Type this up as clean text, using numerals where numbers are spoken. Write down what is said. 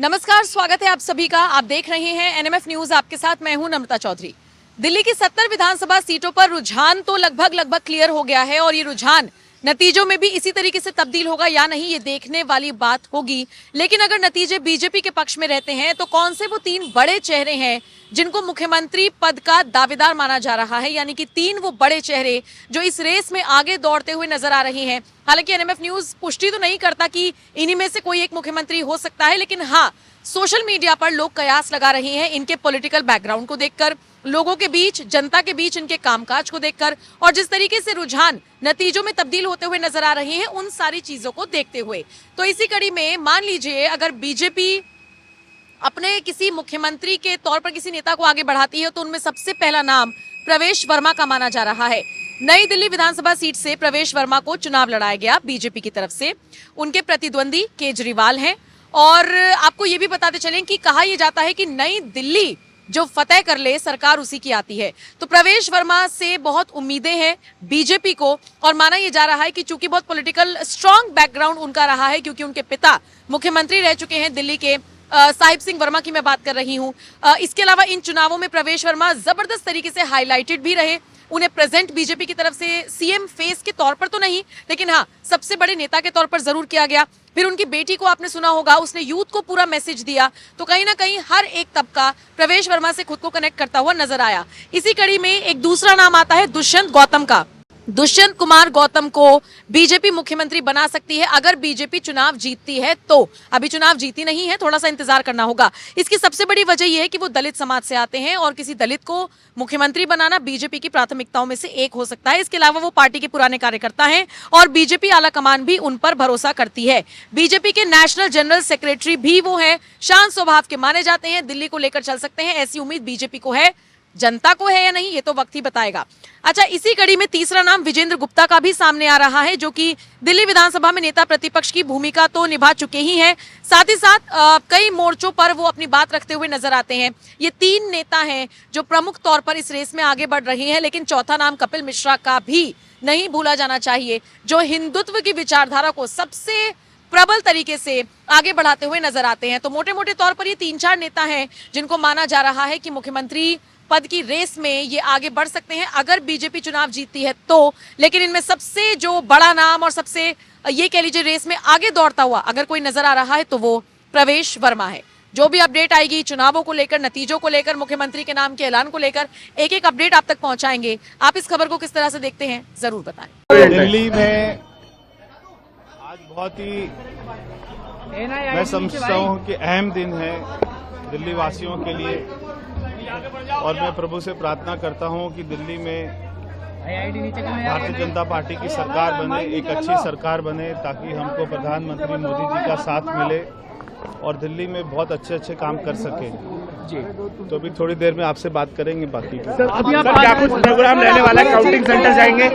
नमस्कार, स्वागत है आप सभी का। आप देख रहे हैं एनएमएफ न्यूज। आपके साथ मैं हूं नम्रता चौधरी। दिल्ली की 70 विधानसभा सीटों पर रुझान तो लगभग क्लियर हो गया है और ये रुझान नतीजों में भी इसी तरीके से तब्दील होगा या नहीं, ये देखने वाली बात होगी। लेकिन अगर नतीजे बीजेपी के पक्ष में रहते हैं तो कौन से वो 3 बड़े चेहरे हैं जिनको मुख्यमंत्री पद का दावेदार माना जा रहा है, यानी कि 3 वो बड़े चेहरे जो इस रेस में आगे दौड़ते हुए नजर आ रहे हैं। हालांकि एनएमएफ न्यूज पुष्टि तो नहीं करता कि इन्हीं में से कोई एक मुख्यमंत्री हो सकता है, लेकिन हाँ, सोशल मीडिया पर लोग कयास लगा रहे हैं इनके पॉलिटिकल बैकग्राउंड को देखकर, लोगों के बीच, जनता के बीच इनके कामकाज को देखकर और जिस तरीके से रुझान नतीजों में तब्दील होते हुए नजर आ रहे हैं, उन सारी चीजों को देखते हुए। तो इसी कड़ी में मान लीजिए अगर बीजेपी अपने किसी मुख्यमंत्री के तौर पर किसी नेता को आगे बढ़ाती है तो उनमें सबसे पहला नाम प्रवेश वर्मा का माना जा रहा है। नई दिल्ली विधानसभा सीट से प्रवेश वर्मा को चुनाव लड़ाया गया बीजेपी की तरफ से। उनके प्रतिद्वंदी केजरीवाल हैं और आपको ये भी बताते चलें कि कहा यह जाता है कि नई दिल्ली जो फतेह कर ले सरकार उसी की आती है। तो प्रवेश वर्मा से बहुत उम्मीदें हैं बीजेपी को और माना यह जा रहा है कि चूंकि बहुत पॉलिटिकल स्ट्रॉन्ग बैकग्राउंड उनका रहा है, क्योंकि उनके पिता मुख्यमंत्री रह चुके हैं दिल्ली के, साहिब सिंह वर्मा की मैं बात कर रही हूं। इसके अलावा इन चुनावों में प्रवेश वर्मा जबरदस्त तरीके से हाईलाइटेड भी रहे। उन्हें प्रेजेंट बीजेपी की तरफ से सीएम फेस के तौर पर तो नहीं, लेकिन हाँ, सबसे बड़े नेता के तौर पर जरूर किया गया। फिर उनकी बेटी को आपने सुना होगा, उसने यूथ को पूरा मैसेज दिया। तो कहीं ना कहीं हर एक तबका प्रवेश वर्मा से खुद को कनेक्ट करता हुआ नजर आया। इसी कड़ी में एक दूसरा नाम आता है दुष्यंत गौतम का। दुष्यंत कुमार गौतम को बीजेपी मुख्यमंत्री बना सकती है अगर बीजेपी चुनाव जीतती है तो। अभी चुनाव जीती नहीं है, थोड़ा सा इंतजार करना होगा। इसकी सबसे बड़ी वजह यह है कि वो दलित समाज से आते हैं और किसी दलित को मुख्यमंत्री बनाना बीजेपी की प्राथमिकताओं में से एक हो सकता है। इसके अलावा वो पार्टी के पुराने कार्यकर्ता हैं और बीजेपी आलाकमान भी उन पर भरोसा करती है। बीजेपी के नेशनल जनरल सेक्रेटरी भी वो है, शांत स्वभाव के माने जाते हैं, दिल्ली को लेकर चल सकते हैं, ऐसी उम्मीद बीजेपी को है। जनता को है या नहीं, ये तो वक्त ही बताएगा। अच्छा, इसी कड़ी में तीसरा नाम विजेंद्र गुप्ता का भी सामने आ रहा है, जो कि दिल्ली विधानसभा में नेता प्रतिपक्ष की भूमिका तो निभा चुके ही हैं, साथ ही साथ कई मोर्चों पर वो अपनी बात रखते हुए नजर आते हैं। ये 3 नेता हैं जो प्रमुख तौर पर इस रेस में आगे बढ़ रहे हैं। लेकिन चौथा नाम कपिल मिश्रा का भी नहीं भूला जाना चाहिए, जो हिंदुत्व की विचारधारा को सबसे प्रबल तरीके से आगे बढ़ाते हुए नजर आते हैं। तो मोटे मोटे तौर पर ये 3-4 नेता हैं जिनको माना जा रहा है कि मुख्यमंत्री पद की रेस में ये आगे बढ़ सकते हैं अगर बीजेपी चुनाव जीतती है तो। लेकिन इनमें सबसे जो बड़ा नाम और सबसे ये कह लीजिए रेस में आगे दौड़ता हुआ अगर कोई नजर आ रहा है तो वो प्रवेश वर्मा है। जो भी अपडेट आएगी चुनावों को लेकर, नतीजों को लेकर, मुख्यमंत्री के नाम के ऐलान को लेकर, एक अपडेट आप तक पहुंचाएंगे। आप इस खबर को किस तरह से देखते हैं जरूर बताएं। दिल्ली में आज बहुत ही मैं समझता हूँ कि अहम दिन है दिल्ली वासियों के लिए और मैं प्रभु से प्रार्थना करता हूं कि दिल्ली में भारतीय जनता पार्टी की सरकार बने, एक अच्छी सरकार बने, ताकि हमको प्रधानमंत्री मोदी जी का साथ मिले और दिल्ली में बहुत अच्छे काम कर सके जी। तो अभी थोड़ी देर में आपसे बात करेंगे बाकी की। सर, अभी आप क्या कुछ प्रोग्राम रहने वाला है, काउंटिंग सेंटर जाएंगे?